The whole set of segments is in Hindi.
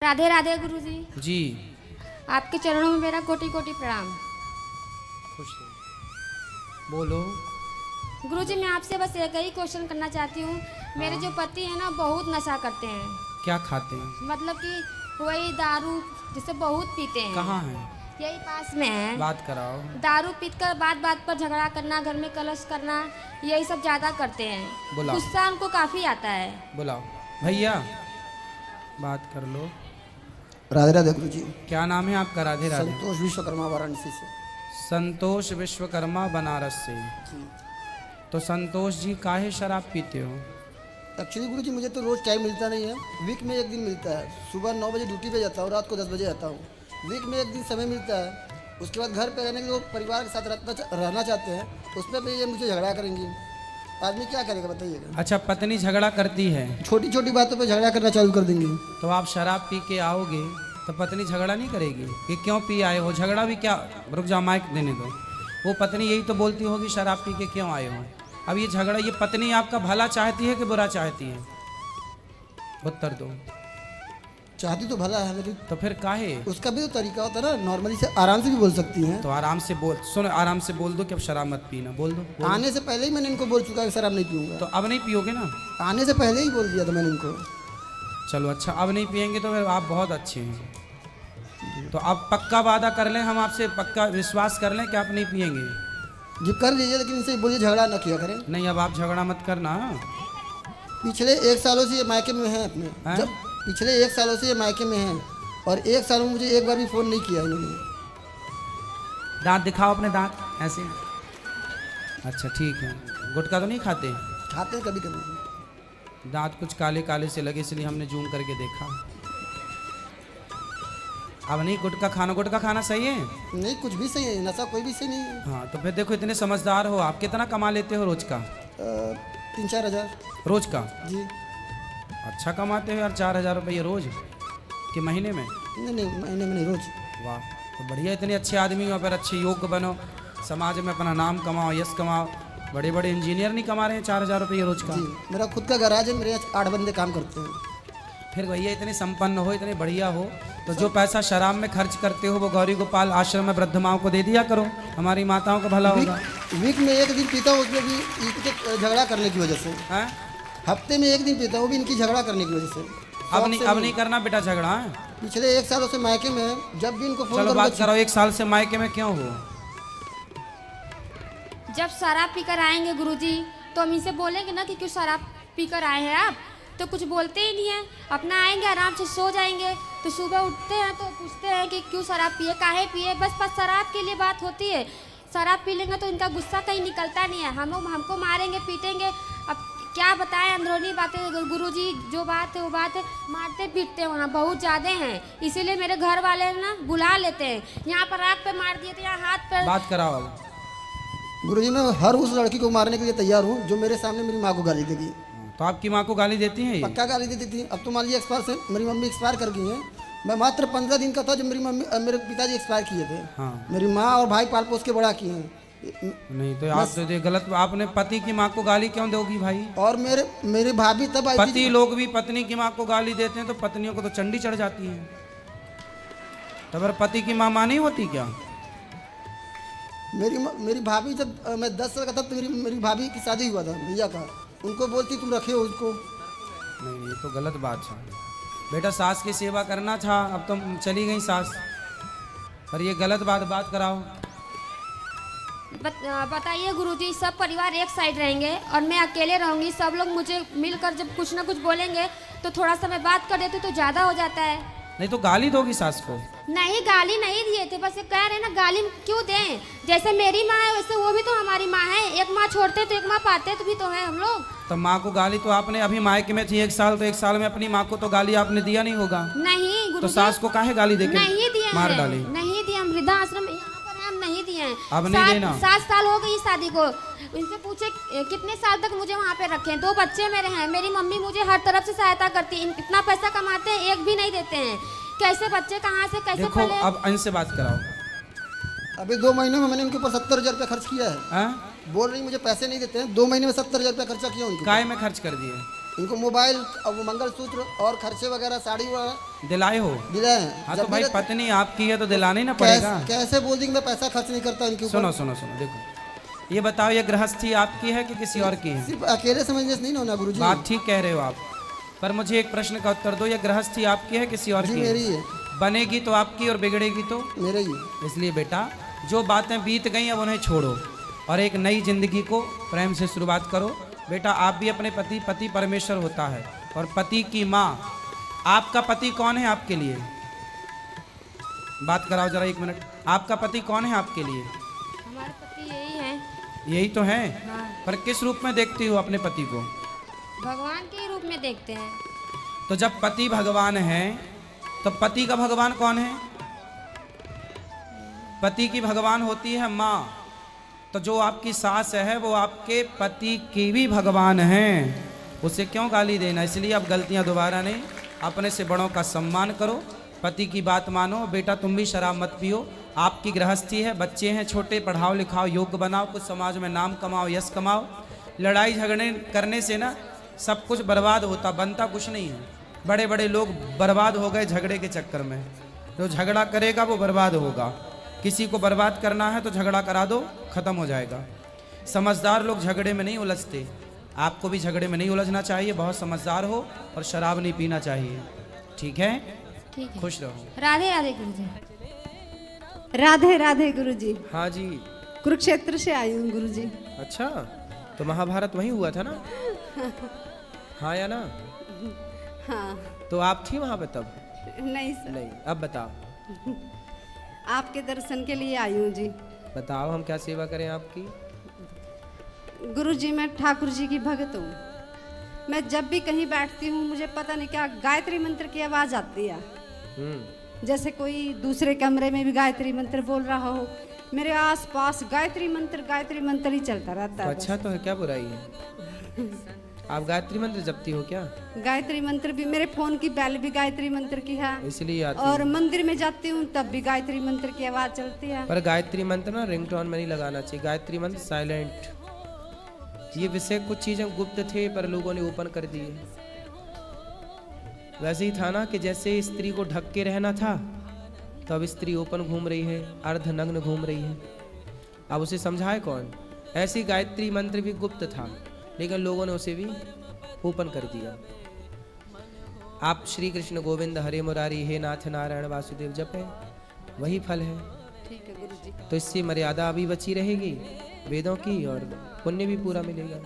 राधे राधे गुरुजी। जी आपके चरणों में मेरा कोटि कोटि प्रणाम। खुश रहो। बोलो। गुरुजी मैं आपसे बस एक ही क्वेश्चन करना चाहती हूँ। मेरे जो पति हैं ना बहुत नशा करते हैं। क्या खाते हैं? मतलब कि वही दारू जिसे बहुत पीते हैं। कहाँ हैं? यही पास में है। बात कराओ। दारू पीकर बात बात पर झगड़ा करना, घर में कलश करना, यही सब ज़्यादा करते हैं। बुलाओ। गुस्सा उनको काफ़ी आता है। बुलाओ भैया, बात कर लो। राधे राधे गुरु जी। क्या नाम है आपका? राधे राधे। संतोष विश्वकर्मा वाराणसी से। संतोष विश्वकर्मा बनारस से। जी तो संतोष जी काहे शराब पीते हो? एक्चुअली गुरु जी मुझे तो रोज़ टाइम मिलता नहीं है। वीक में एक दिन मिलता है। सुबह 9 बजे ड्यूटी पे जाता हूँ, रात को 10 बजे आता हूँ। वीक में एक दिन समय मिलता है। उसके बाद घर पे रहने के लिए परिवार के साथ रहना चाहते हैं, उसमें भी ये मुझे झगड़ा करेंगी। आदमी क्या करेगा बताइएगा। अच्छा, पत्नी झगड़ा करती है? छोटी छोटी बातों पे झगड़ा करना चालू कर देंगे। तो आप शराब पी के आओगे तो पत्नी झगड़ा नहीं करेगी कि क्यों पी आए हो? झगड़ा भी क्या, रुक जाओ माइक देने दो। वो पत्नी यही तो बोलती होगी शराब पी के क्यों आए हो। अब ये झगड़ा, ये पत्नी आपका भला चाहती है कि बुरा चाहती है? उत्तर दो। चाहती तो भला है लेकिन तो फिर काहे? उसका भी तो तरीका होता है ना, नॉर्मली से आराम से भी बोल सकती हैं। तो आराम से बोल, सुन, आराम से बोल दो कि अब शराब मत पीना। बोल दो, बोल दो। आने से पहले ही मैंने इनको बोल चुका है शराब नहीं पीऊंगा। तो अब नहीं पियोगे ना? आने से पहले ही बोल दिया था मैंने इनको। चलो अच्छा, अब नहीं पियेंगे तो फिर आप बहुत अच्छे हैं। तो अब पक्का वादा कर लें, हम आपसे पक्का विश्वास कर लें कि आप नहीं पियेंगे। जी कर लीजिए, लेकिन इनसे बोलिए झगड़ा ना किया करें। नहीं, अब आप झगड़ा मत करना। पिछले 1 सालों से ये मायके में हैं अपने। हैं? जब पिछले 1 सालों से ये मायके में हैं और 1 साल में मुझे एक बार भी फ़ोन नहीं किया इन्होंने। दांत दिखाओ अपने, दांत ऐसे। अच्छा ठीक है। गुटखा तो नहीं खाते? खाते हैं कभी कभी। दांत कुछ काले काले से लगे, इसलिए हमने जूम करके देखा। अब नहीं गुटखा खाना। गुटखा खाना सही है? नहीं, कुछ भी सही है, नशा कोई भी सही नहीं है। हाँ, तो फिर देखो इतने समझदार हो आप। कितना कमा लेते हो रोज का? 3-4 हज़ार रोज का? जी। अच्छा कमाते हो यार, 4,000 रुपये रोज कि महीने में? नहीं नहीं, महीने में नहीं, रोज। वाह, तो बढ़िया। इतने अच्छे आदमी हो, फिर अच्छे योग्य बनो, समाज में अपना नाम कमाओ, यश कमाओ। बड़े बड़े इंजीनियर नहीं कमा रहे हैं 4,000 रुपये रोज का? जी, मेरा खुद का गैराज है, मेरे 8 बंदे काम करते हैं। फिर भैया इतने संपन्न हो, इतने बढ़िया हो, तो जो पैसा शराब में खर्च करते हो वो गौरी गोपाल आश्रम में वृद्ध माओं को दे दिया करो, हमारी माताओं का भला होगा। वीक में एक दिन पीता हूँ, उसमें भी इनके झगड़ा करने की वजह से। हैं? हफ्ते में एक दिन पीता हूँ, वो भी इनकी झगड़ा करने की वजह से। अब नहीं करना बेटा झगड़ा है? पिछले 1 सालों से मायके में है, जब भी इनको फोन चलो बात करो, 1 साल से मायके में क्यों हो? जब शराब पीकर आएंगे गुरुजी तो हम इनसे बोलेंगे ना कि क्यों शराब पीकर आए हैं आप, तो कुछ बोलते ही नहीं है। अपना आएंगे आराम से सो जाएंगे, तो सुबह उठते हैं तो पूछते हैं कि क्यों शराब पिए, काहे पिए। बस शराब के लिए बात होती है। शराब पी लेंगे तो इनका गुस्सा कहीं निकलता नहीं है। हमको मारेंगे पीटेंगे। अब क्या बताएं अंदरूनी बातें गुरुजी, जो बात है वो बात है। मारते पीटते हैं वहाँ बहुत ज़्यादा हैं, इसीलिए मेरे घर वाले ना बुला लेते हैं। यहाँ पर आँख पे मार दिए थे, यहाँ हाथ पे। बात कराओ अब। गुरुजी मैं हर उस लड़की को मारने के लिए तैयार हूँ जो मेरे सामने मेरी माँ को गाली देगी। तो आपकी माँ को गाली देती हैं ये? पक्का गाली देती थी। अब तो मान लीजिए एक्सपायर से मेरी मम्मी एक्सपायर कर गई हैं। मैं मात्र 15 दिन का था जब मेरे पिताजी एक्सपायर किए थे। हाँ। मेरी माँ और भाई पाल पोस के बड़ा किए हैं। नहीं तो आप तो ये गलत। आपने पति की माँ को गाली क्यों दोगी भाई? और मेरी भाभी तब आई पति थी। लोग भी पत्नी की माँ को गाली देते हैं तो पत्नियों को तो चंडी चढ़ जाती है। तो फिर पति की माँ नहीं होती क्या? मेरी भाभी जब मैं 10 साल का था तो मेरी भाभी की शादी हुआ था भैया का। उनको बोलती तुम रखे हो उसको। नहीं, ये तो गलत बात है बेटा। सास की सेवा करना था, अब तुम चली गई सास, पर ये गलत बात कराओ। बताइए गुरुजी, सब परिवार एक साइड रहेंगे और मैं अकेले रहूंगी। सब लोग मुझे मिलकर जब कुछ ना कुछ बोलेंगे तो थोड़ा सा मैं बात कर देती तो ज़्यादा हो जाता है। नहीं तो गाली दोगी सास को? नहीं, गाली नहीं दिए थे, बस ये कह रहे हैं ना गाली क्यों दें। जैसे मेरी माँ है वैसे वो भी तो हमारी माँ है। एक माँ छोड़ते तो एक माँ पाते तो भी तो है हम लोग। तो माँ को गाली तो आपने अभी मायके में थी 1 साल, तो 1 साल में अपनी माँ को तो गाली आपने दिया नहीं होगा? नहीं तो गुरुजी, सास को काहे गाली देके नहीं दिए मार हैं। डाली? नहीं दिए, हम वृद्धाश्रम यहाँ पर हम नहीं दिए हैं। अब नहीं देना। 7 साल हो गई शादी को। इनसे पूछे कितने साल तक मुझे वहाँ पे रखे हैं। 2 बच्चे मेरे हैं। मेरी मम्मी मुझे हर तरफ से सहायता करती है। इतना पैसा कमाते हैं, एक भी नहीं देते हैं। कैसे बच्चे कहाँ से कैसे देखो पले? अब इनसे बात कराओ। अभी 2 महीनों में मैंने उनके ऊपर 70,000 रुपया खर्च किया है। हैं? बोल रही मुझे पैसे नहीं देते हैं। 2 महीने में 70,000 रुपया खर्चा किया उनके। काय में खर्च कर दिए? इनको मोबाइल और वो मंगलसूत्र और खर्चे वगैरह साड़ी वगैरह दिलाए हो? दिलाए हैं। हाँ जब तो भाई मेरे- पत्नी आपकी है तो दिलाना ही ना पड़ेगा। कैसे बोल दी कि मैं पैसा खर्च नहीं करता इनके ऊपर। सुनो सुनो सुनो, देखो ये बताओ, ये गृहस्थी आपकी है कि किसी और की है? सिर्फ अकेले समझने से नहीं ना होना गुरुजी। बात ठीक कह रहे हो आप, पर मुझे एक प्रश्न का उत्तर दो, ये गृहस्थी आपकी है किसी और जी की मेरी है? है, बनेगी तो आपकी और बिगड़ेगी तो मेरे ही। इसलिए बेटा, जो बातें बीत गई अब उन्हें छोड़ो और एक नई जिंदगी को प्रेम से शुरुआत करो। बेटा आप भी अपने पति परमेश्वर होता है और पति की माँ। आपका पति कौन है आपके लिए? बात कराओ जरा 1 मिनट। आपका पति कौन है आपके लिए? हमारे पति यही हैं। यही तो है, हाँ, पर किस रूप में देखती हो अपने पति को? भगवान के ही रूप में देखते हैं। तो जब पति भगवान है तो पति का भगवान कौन है? पति की भगवान होती है माँ। तो जो आपकी सास है वो आपके पति की भी भगवान है, उसे क्यों गाली देना? इसलिए अब गलतियां दोबारा नहीं, अपने से बड़ों का सम्मान करो, पति की बात मानो। बेटा तुम भी शराब मत पियो, आपकी गृहस्थी है, बच्चे हैं छोटे, पढ़ाओ लिखाओ, योग्य बनाओ, कुछ समाज में नाम कमाओ, यश कमाओ। लड़ाई झगड़े करने से ना सब कुछ बर्बाद होता, बनता कुछ नहीं है। बड़े बड़े लोग बर्बाद हो गए झगड़े के चक्कर में। जो झगड़ा करेगा वो बर्बाद होगा। किसी को बर्बाद करना है तो झगड़ा करा दो, खत्म हो जाएगा। समझदार लोग झगड़े में नहीं उलझते। आपको भी झगड़े में नहीं उलझना चाहिए, बहुत समझदार हो और शराब नहीं पीना चाहिए, ठीक है? ठीक है। खुश रहो। राधे राधे गुरुजी। राधे राधे गुरुजी। हाँ जी। कुरुक्षेत्र से आई हूँ गुरुजी। अच्छा, तो महाभारत वहीं हुआ था ना? हाँ या ना? हाँ। तो आप थी वहाँ पे तब? नहीं सर, नहीं। अब बताओ। आपके दर्शन के लिए आई हूँ जी। बताओ हम क्या सेवा करें आपकी? गुरुजी मैं ठाकुर जी की भगत हूँ। मैं जब भी कहीं बैठती हूँ मुझे पता नहीं क्या गायत्री मंत्र की आवाज़ आती है। जैसे कोई दूसरे कमरे में भी गायत्री मंत्र बोल रहा हो, मेरे आसपास गायत्री मंत्र ही चलता रहता तो है। अच्छा तो है, क्या बुराई है? आप गायत्री मंत्र जपती हो क्या? गायत्री मंत्र भी, मेरे फोन की बेल भी गायत्री मंत्र की है। इसलिए आती और है। मंदिर में जाती हूँ तब भी गायत्री मंत्र की आवाज़ चलती है। पर गायत्री मंत्र ना रिंगटोन में नहीं लगाना चाहिए, गायत्री मंत्र साइलेंट। ये विषय कुछ चीजें गुप्त थे पर लोगों ने ओपन कर दिए। वैसे ही था ना कि जैसे स्त्री को ढक के रहना था, तो अब स्त्री ओपन घूम रही है, अर्धनग्न घूम रही है। अब उसे समझाए कौन? ऐसी गायत्री मंत्र भी गुप्त था, लेकिन लोगों ने उसे भी ओपन कर दिया। आप श्री कृष्ण गोविंद हरे मुरारी हे नाथ नारायण वासुदेव जपे, वही फल है। ठीक है गुरुजी। तो इससे मर्यादा अभी बची रहेगी वेदों की और पुण्य भी पूरा मिलेगा।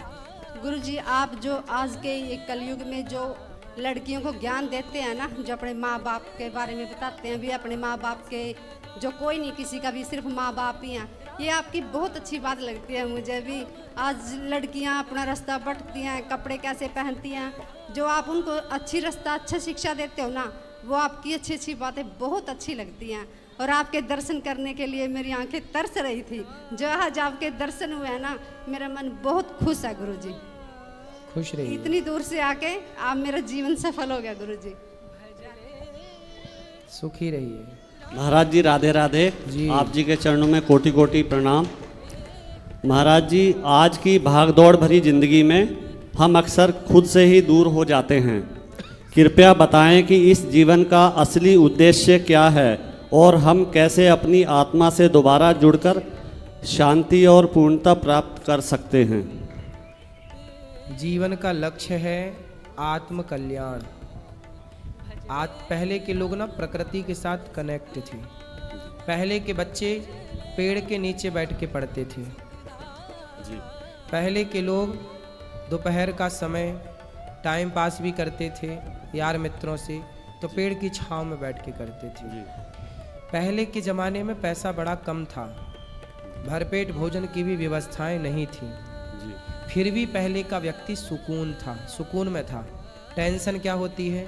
गुरुजी आप जो आज के ये कलयुग में जो लड़कियों को ज्ञान देते हैं ना, जो अपने माँ बाप के बारे में बताते हैं, भी अपने माँ बाप के जो कोई नहीं, किसी का भी सिर्फ माँ बाप ही हैं, ये आपकी बहुत अच्छी बात लगती है मुझे भी। आज लड़कियां अपना रास्ता बंटती हैं, कपड़े कैसे पहनती हैं, जो आप उनको अच्छी रास्ता अच्छा शिक्षा देते हो ना, वो आपकी अच्छी अच्छी बातें बहुत अच्छी लगती हैं। और आपके दर्शन करने के लिए मेरी आंखें तरस रही थी। जो आज आपके दर्शन हुए हैं ना, मेरा मन बहुत खुश है गुरुजी। खुश रहिए। इतनी दूर से आके आप मेरा जीवन सफल हो गया गुरुजी। सुखी रहिए। महाराज जी राधे राधे जी। आप जी के चरणों में कोटि कोटि प्रणाम। महाराज जी आज की भागदौड़ भरी जिंदगी में हम अक्सर खुद से ही दूर हो जाते हैं। कृपया बताएं कि इस जीवन का असली उद्देश्य क्या है और हम कैसे अपनी आत्मा से दोबारा जुड़कर शांति और पूर्णता प्राप्त कर सकते हैं। जीवन का लक्ष्य है आत्म कल्याण। आज पहले के लोग ना प्रकृति के साथ कनेक्ट थे। पहले के बच्चे पेड़ के नीचे बैठ के पढ़ते थे। जी। पहले के लोग दोपहर का समय टाइम पास भी करते थे यार मित्रों से, तो पेड़ की छांव में बैठ के करते थे। जी। पहले के ज़माने में पैसा बड़ा कम था, भरपेट भोजन की भी व्यवस्थाएं नहीं थी, जी। फिर भी पहले का व्यक्ति सुकून था, सुकून में था। टेंशन क्या होती है,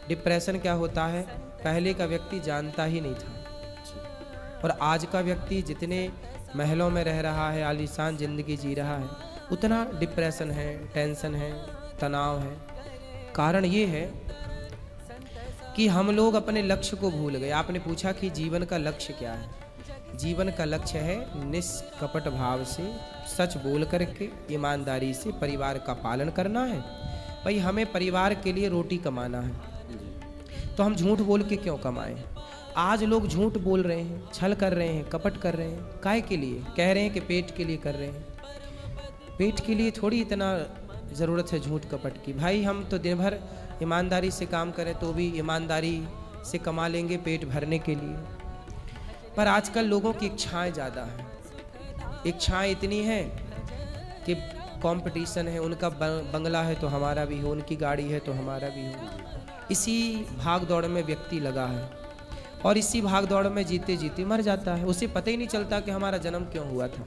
डिप्रेशन क्या होता है, पहले का व्यक्ति जानता ही नहीं था। और आज का व्यक्ति जितने महलों में रह रहा है, आलीशान जिंदगी जी रहा है, उतना डिप्रेशन है, टेंशन है, तनाव है। कारण ये है कि हम लोग अपने लक्ष्य को भूल गए। आपने पूछा कि जीवन का लक्ष्य क्या है? जीवन का लक्ष्य है निष्कपट भाव से, सच बोल करके, ईमानदारी से परिवार का पालन करना है, भाई हमें परिवार के लिए रोटी कमाना है, तो हम झूठ बोल के क्यों कमाएं? आज लोग झूठ बोल रहे हैं, छल कर रहे हैं, कपट कर रहे हैं, काहे के लिए? कह रहे हैं कि पेट के लिए कर रहे हैं। पेट के लिए थोड़ी इतना ज़रूरत है झूठ कपट की। भाई हम तो दिन भर ईमानदारी से काम करें तो भी ईमानदारी से कमा लेंगे पेट भरने के लिए। पर आजकल लोगों की इच्छाएं ज़्यादा हैं, इच्छाएं इतनी हैं कि कंपटीशन है, उनका बंगला है तो हमारा भी हो, उनकी गाड़ी है तो हमारा भी हो। इसी भाग दौड़ में व्यक्ति लगा है और इसी भाग दौड़ में जीते जीते मर जाता है। उसे पता ही नहीं चलता कि हमारा जन्म क्यों हुआ था।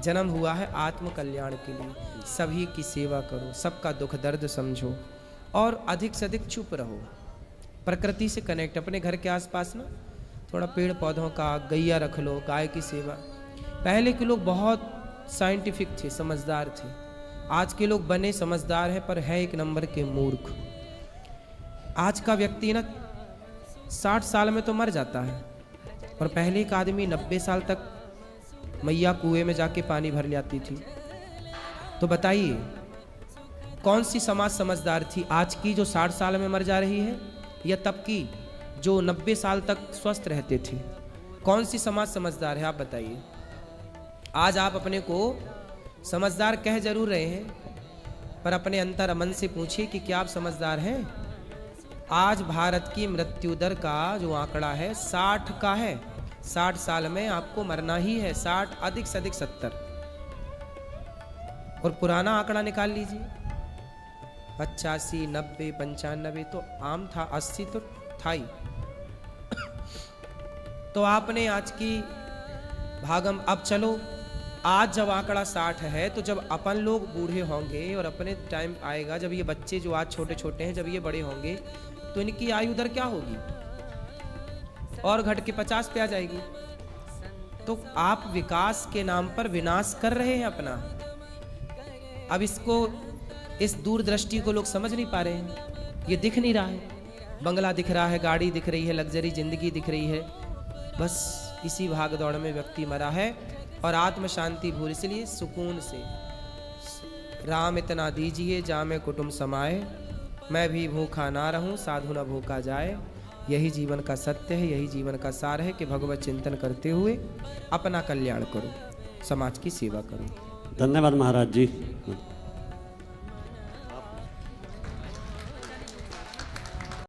जन्म हुआ है आत्म कल्याण के लिए। सभी की सेवा करो, सबका दुख दर्द समझो और अधिक से अधिक चुप रहो। प्रकृति से कनेक्ट, अपने घर के आसपास ना थोड़ा पेड़ पौधों का, गैया रख लो, गाय की सेवा। पहले के लोग बहुत साइंटिफिक थे, समझदार थे। आज के लोग बने समझदार हैं पर है एक नंबर के मूर्ख। आज का व्यक्ति ना 60 साल में तो मर जाता है और पहले का आदमी 90 साल तक मैया कुएं में जाके पानी भर ले आती थी। तो बताइए कौन सी समाज समझदार थी, आज की जो 60 साल में मर जा रही है या तब की जो 90 साल तक स्वस्थ रहते थे? कौन सी समाज समझदार है आप बताइए। आज आप अपने को समझदार कह जरूर रहे हैं पर अपने अंतर मन से पूछिए कि क्या आप समझदार हैं? आज भारत की मृत्यु दर का जो आंकड़ा है 60 का है। 60 साल में आपको मरना ही है, 60 अधिक से अधिक 70। और पुराना आंकड़ा निकाल लीजिए 85, 90, 95 तो आम था, 80 तो था ही। तो आपने आज की भागम, अब चलो आज जब आंकड़ा 60 है तो जब अपन लोग बूढ़े होंगे और अपने टाइम आएगा जब ये बच्चे जो आज छोटे छोटे हैं जब ये बड़े होंगे तो इनकी आयु दर क्या होगी? और घट के 50 पे आ जाएगी। तो आप विकास के नाम पर विनाश कर रहे हैं अपना। अब इसको, इस दूरदृष्टि को लोग समझ नहीं पा रहे हैं। ये दिख नहीं रहा है, बंगला दिख रहा है, गाड़ी दिख रही है, लग्जरी जिंदगी दिख रही है, बस इसी भाग दौड़ में व्यक्ति मरा है और आत्म शांति भूल। इसलिए सुकून से राम इतना दीजिए जामे कुटुंब समाए, मैं भी भूखा ना रहूं साधु न भूखा जाए। यही जीवन का सत्य है, यही जीवन का सार है कि भगवत चिंतन करते हुए अपना कल्याण करो, समाज की सेवा करो। धन्यवाद महाराज जी।